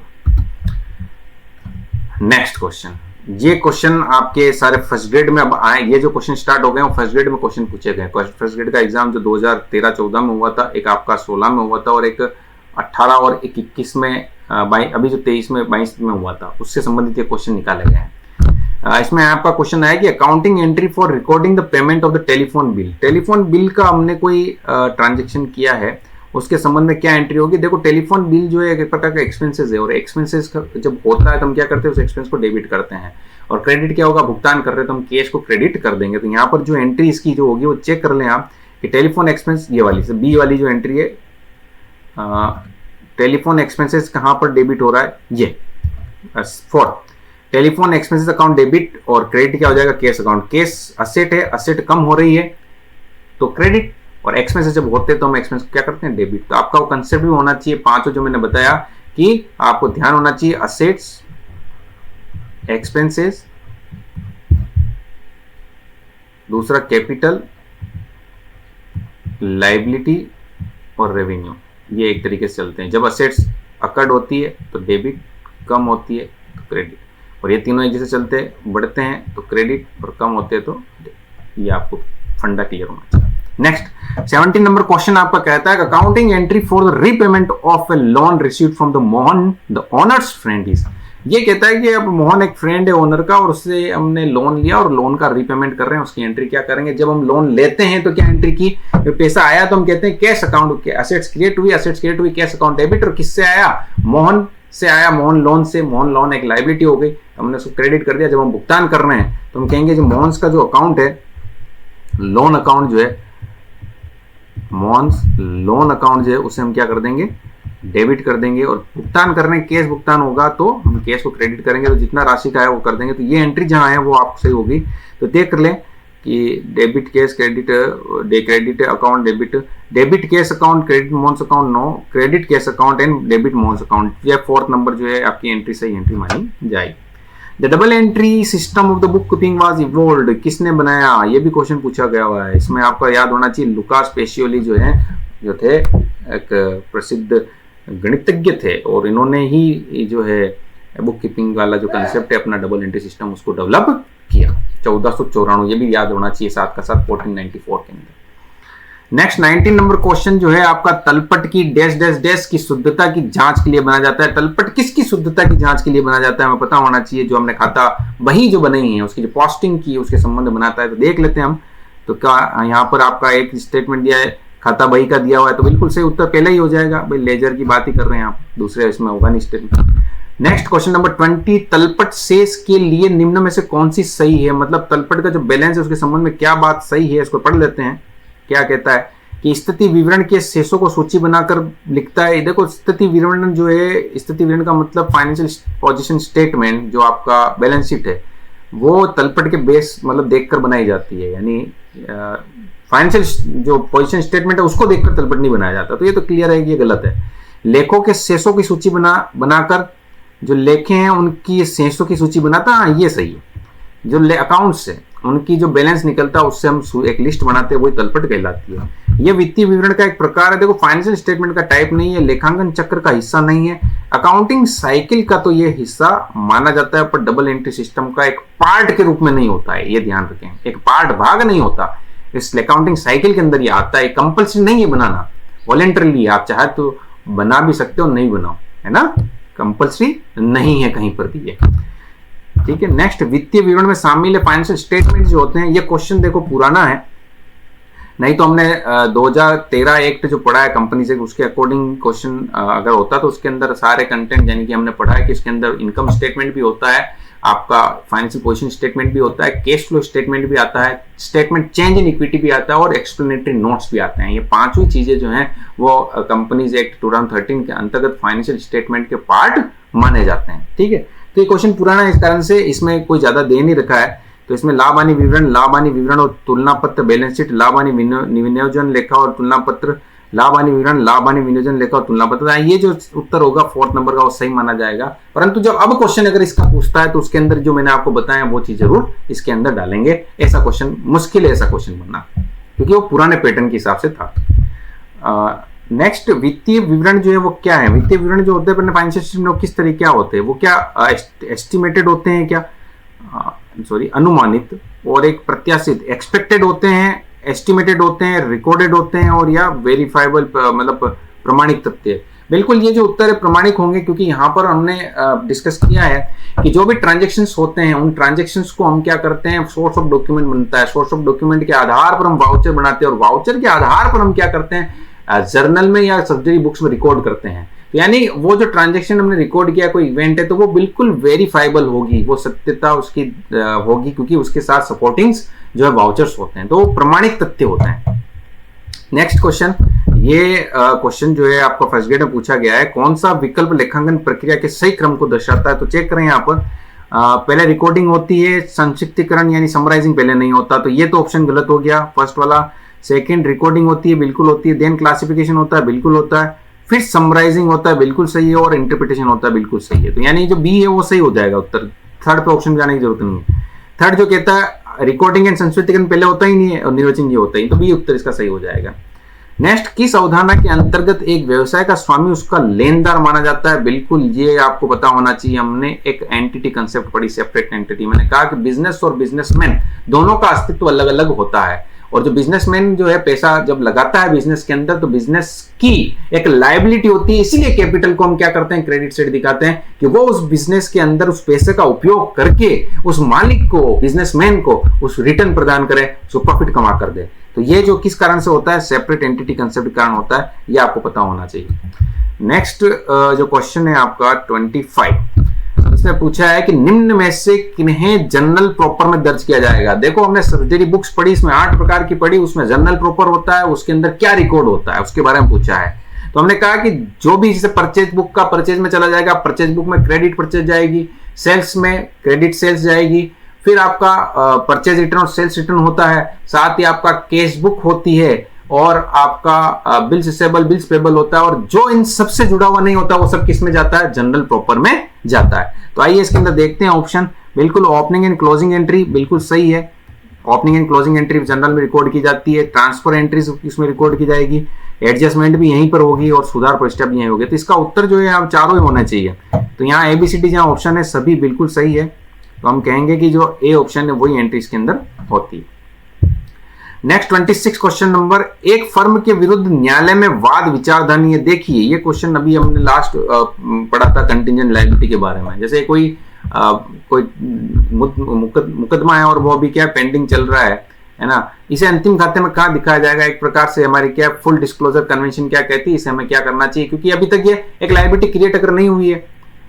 नेक्स्ट क्वेश्चन, ये क्वेश्चन आपके सारे फर्स्ट ग्रेड में अब आए, ये जो क्वेश्चन स्टार्ट हो गए वो फर्स्ट ग्रेड में क्वेश्चन पूछे गए। फर्स्ट ग्रेड का एग्जाम जो 2013-14 में हुआ था, एक आपका 16 में हुआ था और एक 18 और 21 में, अभी जो 23 में 22 में हुआ था, उससे संबंधित ये क्वेश्चन निकाले गए हैं। इसमें आपका क्वेश्चन आया कि accounting entry for recording the payment of the telephone bill. Telephone bill का हमने कोई ट्रांजेक्शन किया है, उसके संबंध में क्या एंट्री होगी। देखो टेलीफोन बिल जो है एक प्रकार का एक्सपेंसेस है, और एक्सपेंसेस जब होता है तो हम क्या करते हैं, उस एक्सपेंस को डेबिट करते हैं। और क्रेडिट क्या होगा, भुगतान कर रहे हैं तो हम कैश को क्रेडिट कर देंगे। तो यहाँ पर जो एंट्री इसकी जो होगी वो चेक कर लें आप कि टेलीफोन एक्सपेंस, ये वाली से बी वाली जो एंट्री है, टेलीफोन एक्सपेंसेस कहाँ पर डेबिट हो रहा है, ये for telephone expenses account debit, और क्रेडिट क्या हो जाएगा, कैश अकाउंट। कैश असेट है, असेट कम हो रही है तो क्रेडिट, और एक्सपेंसेस जब होते हैं तो हम एक्सपेंस क्या करते हैं, डेबिट। तो आपका वो कंसेप्ट भी होना चाहिए, पांचों जो मैंने बताया कि आपको ध्यान होना चाहिए, असेट्स, एक्सपेंसेस, दूसरा कैपिटल, लायबिलिटी और रेवेन्यू, ये एक तरीके से चलते हैं। जब असेट्स अकर्ड होती है तो डेबिट, कम होती है तो क्रेडिट, और ये तीनों एक जैसे चलते हैं, बढ़ते हैं तो क्रेडिट और कम होते हैं तो डेबिट। ये आपको फंडा क्लियर होना चाहिए। नेक्स्ट 17 नंबर क्वेश्चन आपका कहता है accounting entry for the repayment of A loan received from the Mohan the owners friend is. ये कहता है कि अब मोहन एक फ्रेंड है ओनर का, और उससे हमने लोन लिया और लोन का रीपेमेंट कर रहे हैं, उसकी एंट्री क्या करेंगे। जब हम लोन लेते हैं तो क्या एंट्री की, पैसा आया तो हम कहते हैं कैश अकाउंट, असेट्स क्रिएट हुई, कैश अकाउंट डेबिट। और किससे आया, मोहन से आया, मोहन लोन से, मोहन लोन एक लायबिलिटी हो गई, हमने उसको क्रेडिट कर दिया। जब हम भुगतान कर रहे हैं तो हम कहेंगे जो मोहन्स का जो अकाउंट है, लोन अकाउंट जो है, मोहन्स लोन अकाउंट जो है, उसे हम क्या कर देंगे, डेबिट कर देंगे। और भुगतान करने, कैश भुगतान होगा तो हम कैश को क्रेडिट करेंगे, तो जितना राशि का है वो कर देंगे। तो ये एंट्री जहां है वो आप सही होगी। तो देख लें कि debit cash credit, credit account debit cash account, credit Mohan's account no, credit cash account and debit Mohan's account, ये 4th नंबर जो है आपकी एंट्री सही एंट्री मानी जाएगी। The double entry system of the book keeping was evolved, किसने बनाया, ये भी क्वेश्चन पूछा गया हुआ है। इसमें आपका याद होना चाहिए लुकास पेशियोली जो थे एक प्रसिद्ध गणितज्ञ थे, और इन्होंने ही जो है बुक कीपिंग वाला जो कंसेप्ट है अपना डबल एंट्री सिस्टम उसको डेवलप किया 1494, ये भी याद होना चाहिए साथ का साथ 1494 के अंदर। नेक्स्ट 19 नंबर क्वेश्चन जो है आपका तलपट की डैश डैश डैश की शुद्धता की जांच के लिए बनाया जाता है। तलपट किसकी शुद्धता की जांच के लिए बनाया जाता है, हमें पता होना चाहिए। जो हमने खाता बही जो बनाई है उसकी जो पोस्टिंग की उसके संबंध में बनाता है, तो देख लेते हैं हम। तो क्या यहाँ पर आपका एक स्टेटमेंट दिया है, खाता बही का दिया हुआ है, तो बिल्कुल सही उत्तर पहले ही हो जाएगा भाई, लेजर की बात ही कर रहे हैं आप, दूसरे इसमें होगा नहीं स्टेटमेंट। नेक्स्ट क्वेश्चन नंबर 20, तलपट शेष के लिए निम्न में से कौन सी सही है, मतलब तलपट का जो बैलेंस है उसके संबंध में क्या बात सही है, इसको पढ़ लेते हैं। क्या कहता है कि स्थिति विवरण के शेषों को सूची बनाकर लिखता है। देखो स्थिति विवरण जो है, स्थिति विवरण का मतलब फाइनेंशियल पोजीशन स्टेटमेंट, जो आपका बैलेंस शीट है वो तलपट के बेस मतलब देखकर बनाई जाती है, यानी फाइनेंशियल जो पोजीशन स्टेटमेंट है उसको देखकर तलपट नहीं बनाया जाता। तो ये तो क्लियर है कि ये गलत है। लेखों के शेषों की सूची बनाकर जो लेखे हैं उनकी शेषों की सूची बनाता, हाँ ये सही है। जो अकाउंट से उनकी जो बैलेंस निकलता है उससे हम एक लिस्ट बनाते हैं, वही तलपट कहलाती है। ये वित्तीय विवरण का एक प्रकार है। देखो फाइनेंशियल स्टेटमेंट का टाइप नहीं है, लेखांकन चक्र का हिस्सा नहीं है, अकाउंटिंग साइकिल का तो ये हिस्सा माना जाता है, पर डबल एंट्री सिस्टम का एक पार्ट के रूप में नहीं होता है, ये ध्यान रखें। एक पार्ट भाग नहीं होता, इस अकाउंटिंग साइकिल के अंदर ये आता है। कंपल्सरी नहीं है बनाना, वॉलेंटरली आप चाहे तो बना भी सकते हो, नहीं बनाओ, है ना, कंपल्सरी नहीं है कहीं पर भी ये, ठीक है। नेक्स्ट वित्तीय विवरण में शामिल है फाइनेंशियल स्टेटमेंट जो होते हैं। ये क्वेश्चन देखो पुराना है, नहीं तो हमने 2013 एक्ट जो पढ़ा है कंपनी से उसके अकॉर्डिंग क्वेश्चन अगर होता तो उसके अंदर सारे कंटेंट, यानी कि हमने पढ़ा है कि इसके अंदर इनकम स्टेटमेंट भी होता है, आपका फाइनेंशियल पोजीशन स्टेटमेंट भी होता है, कैश फ्लो स्टेटमेंट भी आता है, स्टेटमेंट चेंज इन इक्विटी भी आता है, और एक्सप्लेनेटरी नोट्स भी आते हैं। ये पांचों चीजें जो हैं वो कंपनीज एक्ट 2013 के अंतर्गत फाइनेंशियल स्टेटमेंट के पार्ट माने जाते हैं, ठीक है। तो ये क्वेश्चन पुराना है, इस कारण से इसमें कोई ज्यादा दे नहीं रखा है। तो इसमें लाभ हानि विवरण और तुलना पत्र, बैलेंस शीट, लाभ हानि विनियोजन लेखा और तुलना पत्र, लाभ हानि विवरण, लाभ हानि विनियोजन लेखा और तुलना पत्र, ये जो उत्तर होगा 4th नंबर का वो सही माना जाएगा। परंतु जब अब क्वेश्चन अगर इसका पूछता है तो उसके अंदर जो मैंने आपको बताया वो चीज जरूर इसके अंदर डालेंगे। ऐसा क्वेश्चन मुश्किल है, ऐसा क्वेश्चन बनना, क्योंकि वो पुराने पैटर्न के हिसाब से था। नेक्स्ट, वित्तीय विवरण जो है वो क्या है? वित्तीय विवरण जो होते हैं फाइनेंशियल स्टेटमेंट किस तरह क्या होते हैं, वो क्या एस्टिमेटेड होते हैं, क्या अनुमानित, और एक प्रत्याशित एक्सपेक्टेड होते हैं, एस्टिमेटेड होते हैं, रिकॉर्डेड होते हैं, और या वेरीफाइबल मतलब प्रमाणिक तथ्य। बिल्कुल ये जो उत्तर है प्रमाणिक होंगे, क्योंकि यहाँ पर हमने डिस्कस किया है कि जो भी ट्रांजेक्शन्स होते हैं उन ट्रांजेक्शन्स को हम क्या करते हैं, सोर्स ऑफ डॉक्यूमेंट बनता है, सोर्स ऑफ डॉक्यूमेंट के आधार पर हम वाउचर बनाते हैं, और वाउचर के आधार पर हम क्या करते हैं, जर्नल में या सब्सिडरी बुक्स में रिकॉर्ड करते हैं। तो यानी वो जो ट्रांजेक्शन हमने रिकॉर्ड किया, कोई इवेंट है, तो वो बिल्कुल वेरीफाइबल होगी, वो सत्यता उसकी होगी, क्योंकि उसके साथ सपोर्टिंग्स जो है वाउचर्स होते हैं, तो वो प्रमाणिक तथ्य होते हैं। नेक्स्ट क्वेश्चन, ये क्वेश्चन जो है आपका फर्स्ट ग्रेड में पूछा गया है, कौन सा विकल्प लेखांकन प्रक्रिया के सही क्रम को दर्शाता है? तो चेक करें यहाँ पर, पहले रिकॉर्डिंग होती है, संक्षिप्तीकरण यानी समराइजिंग पहले नहीं होता, तो ये तो ऑप्शन गलत हो गया फर्स्ट वाला। सेकंड, रिकॉर्डिंग होती है, बिल्कुल होती है। देन क्लासिफिकेशन होता है, बिल्कुल होता है। फिर समराइजिंग होता है, बिल्कुल सही है। और इंटरप्रिटेशन होता है, बिल्कुल सही है। तो यानी जो बी है वो सही हो जाएगा उत्तर। थर्ड पे ऑप्शन जाने की जरूरत नहीं है। थर्ड जो कहता है रिकॉर्डिंग एंड संस्कृतिकरण पहले होता ही नहीं है और निर्वचन ये होता ही, तो बी उत्तर इसका सही हो जाएगा। नेक्स्ट, किस अवधारणा के अंतर्गत एक व्यवसाय का स्वामी उसका लेनदार माना जाता है? बिल्कुल ये आपको पता होना चाहिए। हमने एक एंटिटी कंसेप्ट पढ़ी, सेपरेट एंटिटी। मैंने कहा कि बिजनेस और बिजनेसमैन दोनों का अस्तित्व अलग अलग होता है, और जो बिजनेसमैन जो है पैसा जब लगाता है बिजनेस के अंदर, तो बिजनेस की एक लायबिलिटी होती है, इसीलिए कैपिटल को हम क्या करते हैं, क्रेडिट साइड दिखाते हैं कि वो उस बिजनेस के अंदर उस पैसे का उपयोग करके उस मालिक को, बिजनेसमैन को उस रिटर्न प्रदान करे, उसको प्रॉफिट कमा कर दे। तो ये जो किस कारण से होता है, सेपरेट एंटिटी कंसेप्ट के कारण होता है, ये आपको पता होना चाहिए। नेक्स्ट जो क्वेश्चन है आपका 25, इसमें पूछा है कि निम्न में से किन्हें जर्नल प्रॉपर में दर्ज किया जाएगा? देखो हमने सब्सिडरी बुक्स पढ़ी, इसमें 8 प्रकार की पढ़ी, उसमें जर्नल प्रॉपर होता है, उसके अंदर क्या रिकॉर्ड होता है उसके बारे में पूछा है। तो हमने कहा कि जो भी जैसे परचेज बुक का परचेज में चला जाएगा, परचेज बुक में क्रेडिट परचेज जाएगी, सेल्स में क्रेडिट सेल्स जाएगी, फिर आपका परचेज रिटर्न और सेल्स रिटर्न होता है, साथ ही आपका कैश बुक होती है, और आपका बिल्स रिसीवेबल, बिल्स पेबल होता है, और जो इन सबसे जुड़ा हुआ नहीं होता वो सब किस में जाता है, जनरल प्रॉपर में जाता है। तो आइए इसके अंदर देखते हैं ऑप्शन। बिल्कुल ओपनिंग एंड क्लोजिंग एंट्री बिल्कुल सही है। Opening and closing entry general में रिकॉर्ड की जाती है, ट्रांसफर एंट्रीज इसमें रिकॉर्ड की जाएगी, एडजस्टमेंट भी यहीं पर होगी, और सुधार प्रस्ताव भी यहीं होगी। तो इसका उत्तर जो है आप चारों ही होना चाहिए। तो यहाँ एबीसीडी जहाँ ऑप्शन है सभी बिल्कुल सही है, तो हम कहेंगे कि जो ए ऑप्शन है वही एंट्री इसके अंदर होती है। नेक्स्ट 26 क्वेश्चन नंबर, एक फर्म के विरुद्ध न्यायालय में वाद विचारधानी है। देखिए ये क्वेश्चन अभी हमने लास्ट पढ़ा था कंटिंजेंट लायबिलिटी के बारे में। जैसे कोई मुकदमा है और वो अभी क्या पेंडिंग चल रहा है ना, इसे अंतिम खाते में कहाँ दिखाया जाएगा? एक प्रकार से हमारी क्या फुल डिस्क्लोजर कन्वेंशन क्या कहती है, इसे हमें क्या करना चाहिए, क्योंकि अभी तक ये एक लायबिलिटी क्रिएट अगर नहीं हुई है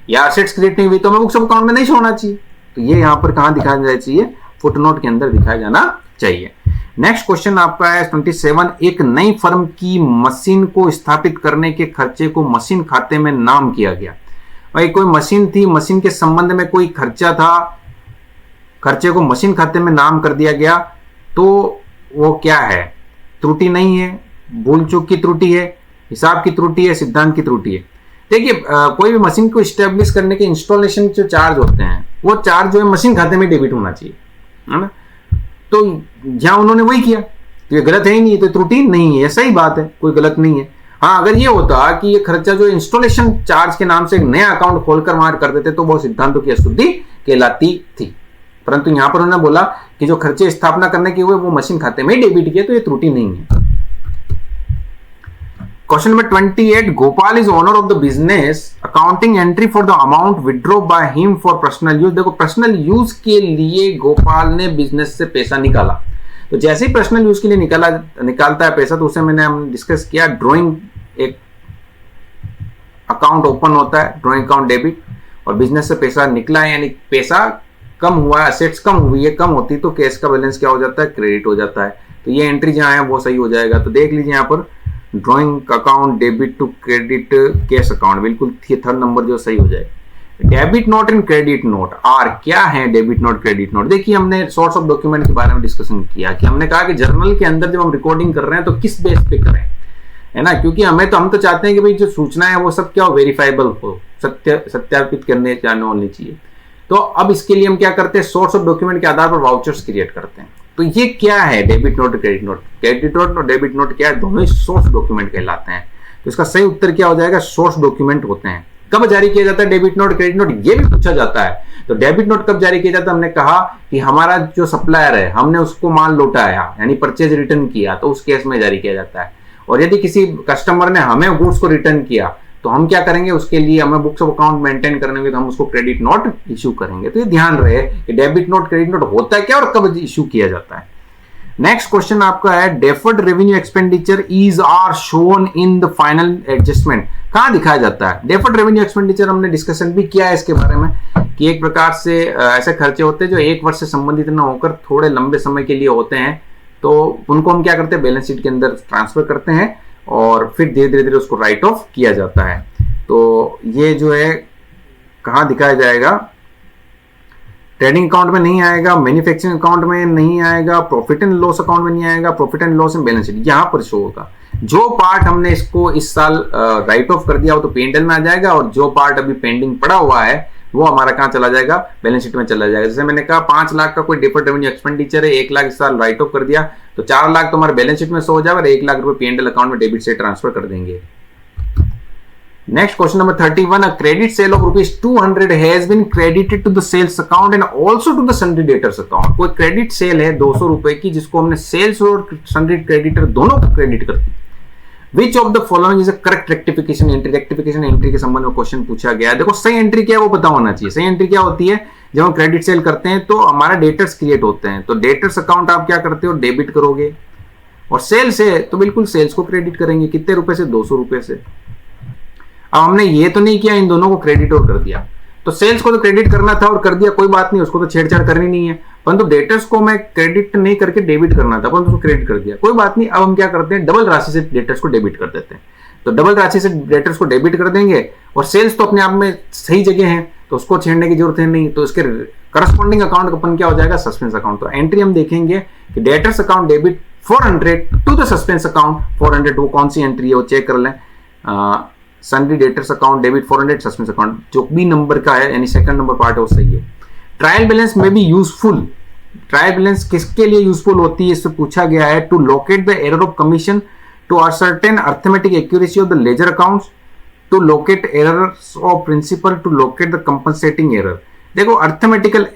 या एसेट्स क्रिएट नहीं हुई तो हमें बुक्स ऑफ अकाउंट में नहीं होना चाहिए। तो ये यहाँ पर कहाँ दिखाया जाना चाहिए, फुटनोट के अंदर दिखाया जाना चाहिए। नेक्स्ट क्वेश्चन आपका है 27, एक नई फर्म की मशीन को स्थापित करने के खर्चे को मशीन खाते में नाम किया गया। भाई कोई मशीन थी, मशीन के संबंध में कोई खर्चा था, खर्चे को मशीन खाते में नाम कर दिया गया, तो वो क्या है? त्रुटि नहीं है, भूल चूक की त्रुटि है, हिसाब की त्रुटि है, सिद्धांत की त्रुटि है। देखिए कोई भी मशीन को स्टेब्लिश करने के इंस्टॉलेशन जो चार्ज होते हैं वो चार्ज जो है मशीन खाते में डेबिट होना चाहिए, है ना। तो जहां उन्होंने वही किया तो ये गलत है ही नहीं, तो त्रुटि नहीं है, सही बात है, कोई गलत नहीं है। हाँ अगर ये होता कि ये खर्चा जो इंस्टॉलेशन चार्ज के नाम से एक नया अकाउंट खोलकर वहां कर देते तो वो सिद्धांतों की अशुद्धि कहलाती थी, परंतु यहां पर उन्होंने बोला कि जो खर्चे स्थापना करने के हुए वो मशीन खाते में डेबिट किए, तो ये त्रुटि नहीं है। Question number 28, Gopal is owner of the business, accounting entry for the amount withdraw by him for personal use. देखो पर्सनल यूज के लिए गोपाल ने बिजनेस से पैसा निकाला, तो जैसे ही पर्सनल यूज के लिए निकालता है पैसा, तो उसे हमने डिस्कस किया, ड्रॉइंग एक अकाउंट ओपन होता है, ड्रॉइंग अकाउंट डेबिट, और बिजनेस से पैसा निकला है यानी पैसा कम हुआ है, असेट्स कम हुई है, कम होती तो कैश का बैलेंस क्या हो जाता है, क्रेडिट हो जाता है। तो ये एंट्री जहां है वो सही हो जाएगा। तो देख लीजिए यहाँ पर drawing account debit to credit cash account, बिल्कुल थर्ड नंबर जो सही हो जाएगा। Debit note and credit note are, क्या है डेबिट नोट क्रेडिट नोट? देखिए हमने सोर्स ऑफ डॉक्यूमेंट के बारे में डिस्कशन किया कि हमने कहा कि जर्नल के अंदर जब हम रिकॉर्डिंग कर रहे हैं तो किस बेस पे करें, है ना, क्योंकि हम तो चाहते हैं कि भाई जो सूचना है वो सब क्या हो, वेरीफाइबल हो, सत्यापित करने जाने होनी चाहिए। तो अब इसके लिए हम क्या करते हैं, सोर्स ऑफ डॉक्यूमेंट के आधार पर वाउचर्स क्रिएट करते हैं। तो ये क्या है, debit note credit note. Credit note और डेबिट नोट क्या है, दोनों ही सोर्स डॉक्यूमेंट कहलाते हैं। तो इसका सही उत्तर क्या हो जाएगा, सोर्स डॉक्यूमेंट होते हैं। कब जारी किया जाता है डेबिट नोट क्रेडिट नोट, ये भी पूछा जाता है। तो डेबिट नोट कब जारी किया जाता है, हमने कहा कि हमारा जो सप्लायर है, हमने उसको माल लौटाया यानी परचेज रिटर्न किया, तो उस केस में जारी किया जाता है। और यदि किसी कस्टमर ने हमें गुड्स को रिटर्न किया तो हम क्या करेंगे, उसके लिए हमें बुक्स ऑफ अकाउंट मेंटेन करने में, तो हम उसको क्रेडिट नोट इश्यू करेंगे। तो ये ध्यान रहे कि डेबिट नोट क्रेडिट नोट होता है क्या और कब इश्यू किया जाता है। नेक्स्ट क्वेश्चन आपका है, deferred revenue expenditure is are shown in the final adjustment. कहां दिखाया जाता है डेफर्ड रेवेन्यू एक्सपेंडिचर, हमने डिस्कशन भी किया है इसके बारे में कि एक प्रकार से ऐसे खर्चे होते हैं जो एक वर्ष से संबंधित न होकर थोड़े लंबे समय के लिए होते हैं। तो उनको हम क्या करते हैं, बैलेंस शीट के अंदर ट्रांसफर करते हैं और फिर धीरे धीरे उसको राइट ऑफ किया जाता है। तो ये जो है कहां दिखाया जाएगा, ट्रेडिंग अकाउंट में नहीं आएगा, मैन्युफैक्चरिंग अकाउंट में नहीं आएगा, प्रॉफिट एंड लॉस अकाउंट में नहीं आएगा, profit and loss in balance sheet यहां पर शो होगा। जो पार्ट हमने इसको इस साल राइट ऑफ कर दिया वो तो P&L में आ जाएगा, और जो पार्ट अभी पेंडिंग पड़ा हुआ है वो हमारा कहां चला जाएगा, बैलेंस शीट में चला जाएगा। जैसे मैंने कहा 5 लाख का कोई डिफर्ड रेवेन्यू एक्सपेंडिचर है, 1 लाख इस साल राइट ऑफ कर दिया तो 4 लाख तो हमारे बैलेंस शीट में शो हो जाएगा और 1 लाख रुपए P&L अकाउंट में डेबिट से ट्रांसफर कर देंगे। Next question number 31, a credit sale of ₹200 has been credited to the sales account and also to the sundry debtors account। कोई क्रेडिट सेल है 200 रुपए की जिसको हमने सेल्स और सन्ड्री क्रेडिटर दोनों को क्रेडिट कर दी। Which of the following is a correct rectification entry? Rectification entry के संबंध में क्वेश्चन पूछा गया है। देखो सही एंट्री क्या है वो पता होना चाहिए। सही एंट्री क्या होती है, जब हम क्रेडिट सेल करते हैं तो हमारा डेटर्स क्रिएट होते हैं, तो डेटर्स अकाउंट आप क्या करते हो, डेबिट करोगे, और सेल्स है तो बिल्कुल सेल्स को क्रेडिट करेंगे। कितने रुपए से, 200 रुपए से। अब हमने ये तो नहीं किया इन दोनों को क्रेडिट और कर दिया, तो सेल्स को तो क्रेडिट करना था और कर दिया, कोई बात नहीं, उसको तो छेड़छाड़ करनी नहीं है। परंतु डेटर्स को मैं क्रेडिट नहीं करके डेबिट करना था, परंतु उसको क्रेडिट कर दिया, कोई बात नहीं। अब हम क्या करते हैं, डबल राशि से डेटर्स को डेबिट कर देते हैं। तो डबल राशि से डेटर्स को डेबिट कर देंगे और सेल्स तो अपने आप में सही जगह है तो उसको छेड़ने की जरूरत है नहीं, तो इसके करस्पॉन्डिंग अकाउंट अपन क्या हो जाएगा, सस्पेंस अकाउंट। तो एंट्री हम देखेंगे कि debtors account debit 400 to the suspense account 400, वो कौन सी एंट्री है वो चेक कर लें। Sundry debtors account debit 400, suspense account जो बी नंबर का है यानी सेकंड नंबर पार्ट है वो सही है। ट्रायल बैलेंस में भी यूजफुल, ट्रायल बैलेंस किसके लिए यूजफुल होती है, इससे पूछा गया है। To locate the error of commission, to ascertain arithmetic accuracy of the ledger accounts, to locate errors of principle, to locate the compensating error. देखो अर्थमेटिकल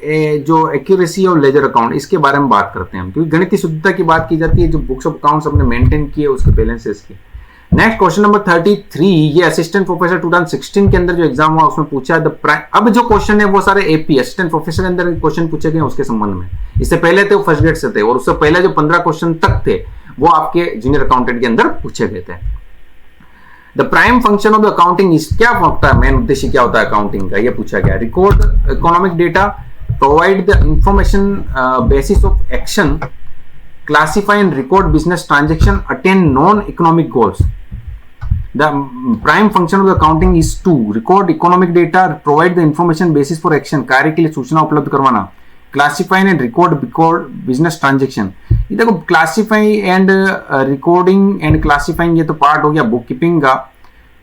जो एक्यूरेसी ऑफ लेजर अकाउंट इसके बारे में बात करते हैं हम, क्योंकि गणितीय शुद्धता की बात की जाती है, जो बुक्स ऑफ अकाउंट्स हमने मेंटेन किए उसके बैलेंसेस की। नेक्स्ट क्वेश्चन नंबर 33, ये असिस्टेंट प्रोफेसर 2016 के अंदर जो एग्जाम हुआ उसमें पूछा है अब जो क्वेश्चन है वो सारे एपी असिस्टेंट प्रोफेसर के अंदर क्वेश्चन पूछे गए उसके संबंध में। इससे पहले थे वो फर्स्ट ग्रेड से थे, और उससे पहले जो 15 क्वेश्चन तक थे वो आपके जूनियर अकाउंटेंट के अंदर पूछे गए थे। The prime function of the accounting is, क्या होता है, मेन उद्देश्य क्या होता है अकाउंटिंग का, ये पूछा गया। Record economic data, provide the information basis of action, classify and record business transaction, attain non-economic goals. The prime function of the accounting is to record economic data, provide the information basis for action, कार्य के लिए सूचना उपलब्ध करवाना, classify and record business transaction। ये देखो classify and recording and classifying ये तो पार्ट हो गया बुक कीपिंग का,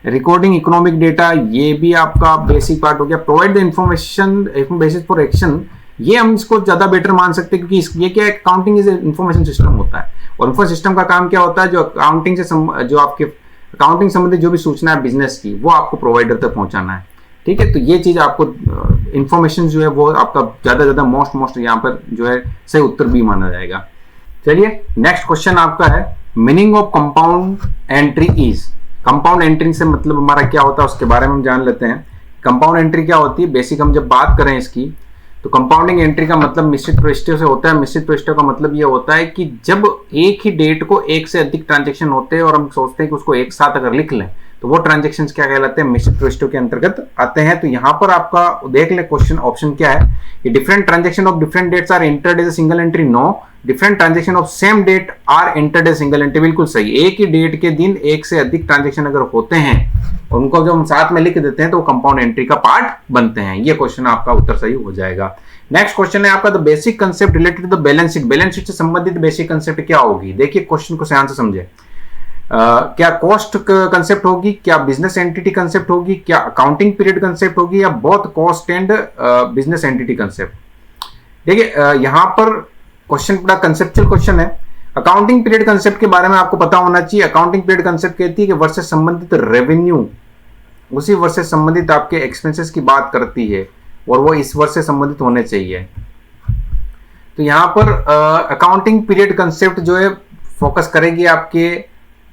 रिकॉर्डिंग इकोनॉमिक डेटा ये भी आपका बेसिक पार्ट हो गया, provide the information basis for action ये हम इसको ज्यादा बेटर मान सकते हैं, क्योंकि ये क्या है, अकाउंटिंग इज इंफॉर्मेशन सिस्टम होता है, और इंफॉर्मेशन सिस्टम का काम क्या होता है, जो अकाउंटिंग से जो आपके अकाउंटिंग संबंधित जो भी सूचना है बिजनेस की वो आपको प्रोवाइडर तक पहुंचाना है। ठीक है, तो ये चीज आपको इंफॉर्मेशन जो है वो आपका ज्यादा मोस्ट यहाँ पर जो है सही उत्तर भी माना जाएगा। चलिए नेक्स्ट क्वेश्चन आपका है, meaning of compound entry is. Compound entry से मतलब हमारा क्या होता है उसके बारे में हम जान लेते हैं। कंपाउंड एंट्री क्या होती है, बेसिक हम जब बात करें इसकी, तो कंपाउंडिंग एंट्री का मतलब मिश्रित प्रविष्टियों से होता है। मिश्रित प्रविष्टियों का मतलब यह होता है कि जब एक ही डेट को एक से अधिक ट्रांजैक्शन होते हैं और हम सोचते हैं कि उसको एक साथ अगर लिख लें तो वो ट्रांजैक्शंस क्या कहलाते हैं, मिश्रित प्रविष्टियों के अंतर्गत आते हैं। तो यहाँ पर आपका देख ले क्वेश्चन ऑप्शन क्या है कि different transaction of different dates are entered as a single entry, no. Different transaction of same date are entered as single entry, बिल्कुल सही। एक ही डेट के दिन एक से अधिक ट्रांजैक्शन अगर होते हैं और उनको जब हम साथ में लिख देते हैं तो वो कंपाउंड एंट्री का पार्ट बनते हैं। ये क्वेश्चन आपका उत्तर सही हो जाएगा। नेक्स्ट क्वेश्चन है आपका, the basic concept related to the balance sheet. Balance sheet से संबंधित बेसिक कंसेप्ट क्या होगी, देखिए क्वेश्चन को ध्यान से समझे। क्या कॉस्ट कंसेप्ट होगी, क्या बिजनेस एंटिटी कंसेप्ट होगी, क्या अकाउंटिंग पीरियड कंसेप्ट होगी, या both cost and business entity concept. देखिए यहां पर क्वेश्चन बड़ा कंसेप्चुअल क्वेश्चन है। अकाउंटिंग पीरियड कंसेप्ट के बारे में आपको पता होना चाहिए। अकाउंटिंग पीरियड कंसेप्ट कहती है कि वर्ष से संबंधित रेवेन्यू उसी वर्ष से संबंधित आपके एक्सपेंसेस की बात करती है और वो इस वर्ष से संबंधित होने चाहिए। तो यहां पर अकाउंटिंग पीरियड कंसेप्ट जो है फोकस करेगी आपके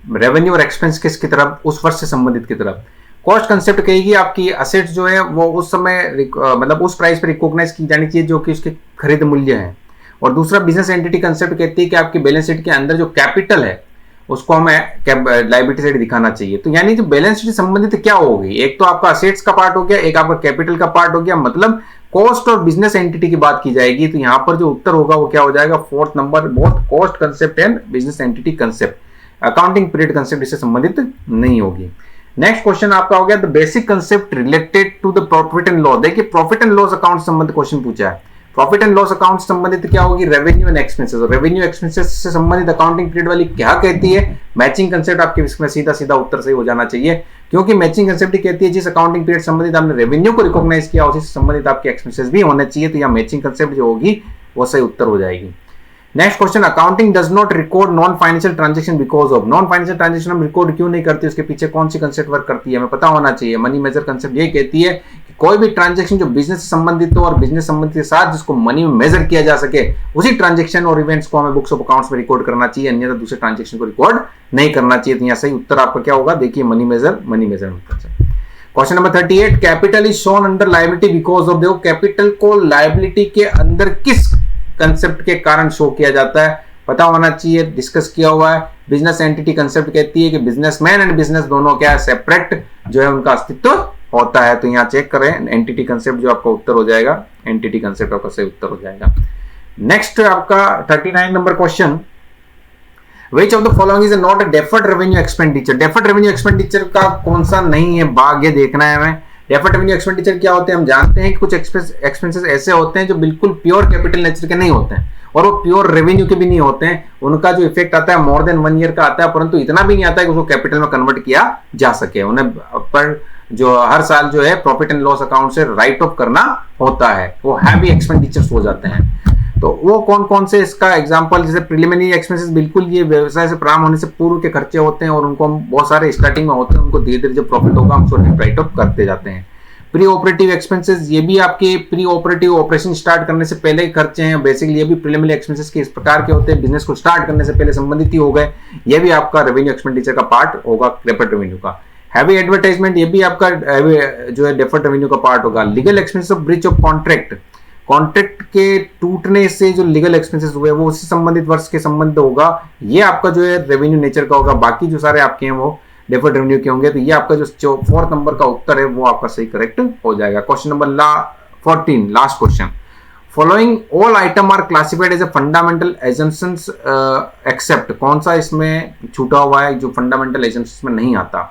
रेवेन्यू और एक्सपेंस किसकी तरफ, उस वर्ष से संबंधित की तरफ। कॉस्ट कंसेप्ट कहेगी आपकी असेट्स जो है वो उस समय मतलब उस प्राइस पर रिकॉग्नाइज की जानी चाहिए जो कि उसके खरीद मूल्य है। और दूसरा बिजनेस एंटिटी कंसेप्ट कहती है कि आपकी बैलेंस शीट के अंदर जो कैपिटल है उसको हमें लायबिलिटी साइड दिखाना चाहिए। तो यानी जो बैलेंस शीट संबंधित क्या होगी, एक तो आपका असेट्स का पार्ट हो गया, एक आपका कैपिटल का पार्ट हो गया, मतलब कॉस्ट और बिजनेस एंटिटी की बात की जाएगी। तो यहां पर जो उत्तर होगा वो क्या हो जाएगा, fourth number, both cost concept and business entity concept. Accounting period concept इससे संबंधित नहीं होगी। नेक्स्ट क्वेश्चन आपका हो गया the basic concept related to the profit and loss. देखिए प्रॉफिट एंड लॉस अकाउंट संबंधित क्वेश्चन पूछा है। प्रॉफिट एंड लॉस अकाउंट संबंधित क्या होगी, revenue and expenses. Revenue expenses से संबंधित अकाउंटिंग पीरियड वाली क्या कहती है, मैचिंग कंसेप्ट आपके इसमें सीधा सीधा उत्तर सही हो जाना चाहिए, क्योंकि मैचिंग कंसेप्ट कहती है जिस अकाउंटिंग पीरियड संबंधित आपने रेवेन्यू को रिकॉग्नाइज किया उसी से संबंधित आपके एक्सपेंसेस भी होने चाहिए। तो यहाँ मैचिंग कंसेप्ट जो होगी वो सही उत्तर हो जाएगी। Next question, accounting does not record non financial transaction because of. Non financial transaction हम रिकॉर्ड क्यों नहीं करते, उसके पीछे कौन सी कंसेप्ट वर्क करती है हमें पता होना चाहिए। मनी मेजर कंसेप्ट ये कहती है कि कोई भी ट्रांजेक्शन जो बिजनेस से संबंधित हो और बिजनेस संबंधित के साथ जिसको मनी में मेजर किया जा सके उसी ट्रांजेक्शन और इवेंट्स को हमें बुक्स ऑफ अकाउंट्स में रिकॉर्ड करना चाहिए, अन्यथा दूसरे ट्रांजेक्शन को रिकॉर्ड नहीं करना चाहिए। तो यहाँ सही उत्तर आपका क्या होगा, देखिए money measurement concept. Question number 38, capital is shown under liability because of. देखो कैपिटल को लायबिलिटी के अंदर किस कंसेप्ट के कारण शो किया जाता है पता होना चाहिए, डिस्कस किया हुआ है। बिजनेस एंटिटी कंसेप्ट कहती है कि बिजनेसमैन एंड बिजनेस दोनों क्या है, सेपरेट जो है उनका अस्तित्व होता है। तो यहाँ चेक करें एंटिटी कंसेप्ट जो आपका उत्तर हो जाएगा, एंटिटी कंसेप्ट आपका सही उत्तर हो जाएगा। नेक्स्ट आपका 39 number question, Which of the following is not a deferred revenue expenditure? deferred revenue expenditure का कौन सा नहीं है भाग, ये देखना है हमें। deferred revenue expenditure क्या होते हैं हम जानते हैं कि कुछ एक्सपेंसेस ऐसे होते हैं जो बिल्कुल प्योर कैपिटल नेचर के नहीं होते हैं और वो प्योर रेवेन्यू के भी नहीं होते हैं। उनका जो इफेक्ट आता है मोर देन 1 ईयर का आता है, परंतु इतना भी नहीं आता है कि उसको कैपिटल में कन्वर्ट किया जा सके। उन्हें पर जो हर साल जो है प्रॉफिट एंड लॉस अकाउंट से राइट ऑफ करना होता है, वो हैवी एक्सपेंडिचर्स हो जाते हैं। तो वो कौन कौन से, इसका एग्जांपल जैसे प्रिलिमिनरी एक्सपेंसेस, बिल्कुल ये व्यवसाय से प्रारंभ होने से पूर्व के खर्चे होते हैं और उनको हम बहुत सारे स्टार्टिंग में होते हैं, उनको धीरे धीरे जब प्रॉफिट होगा हम उसको राइट ऑफ करते जाते हैं। प्री ऑपरेटिव एक्सपेंसेस, ये भी आपके प्री ऑपरेटिव ऑपरेशन स्टार्ट करने से पहले खर्चे हैं। बेसिकली ये भी प्रिलिमिनरी एक्सपेंसेस के इस प्रकार के होते हैं, बिजनेस को स्टार्ट करने से पहले संबंधित ही हो गए। ये भी आपका रेवेन्यू एक्सपेंडिचर का पार्ट होगा, डेफर्ड रेवेन्यू का। हैवी एडवर्टाइजमेंट, ये भी आपका जो है डेफर्ड रेवेन्यू का पार्ट होगा। Legal expenses of breach of contract, contract के टूटने से जो लीगल एक्सपेंसेस हुए वो उससे संबंधित वर्ष के संबंध होगा, ये आपका जो है रेवेन्यू नेचर का होगा। बाकी जो सारे आपके हैं वो डेफर्ड रेवेन्यू के होंगे। तो ये आपका जो 4th नंबर का उत्तर है वो आपका सही करेक्ट हो जाएगा। Question number 14, last question, following all item are classified as a fundamental assumptions except. कौन सा इसमें छूटा हुआ है जो फंडामेंटल एजम्पशंस में नहीं आता।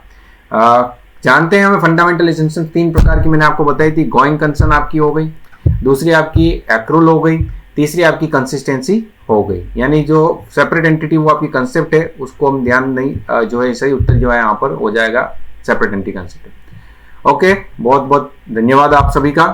जानते हैं हमें फंडामेंटल एजम्पशन 3 प्रकार की मैंने आपको बताई थी। गोइंग कंसर्न आपकी हो गई, दूसरी आपकी एक्रूल हो गई, तीसरी आपकी कंसिस्टेंसी हो गई। यानी जो सेपरेट एंटिटी वो आपकी कंसेप्ट है उसको हम ध्यान नहीं, जो है सही उत्तर जो है यहाँ पर हो जाएगा सेपरेट एंटिटी कंसेप्ट। ओके, बहुत बहुत धन्यवाद आप सभी का।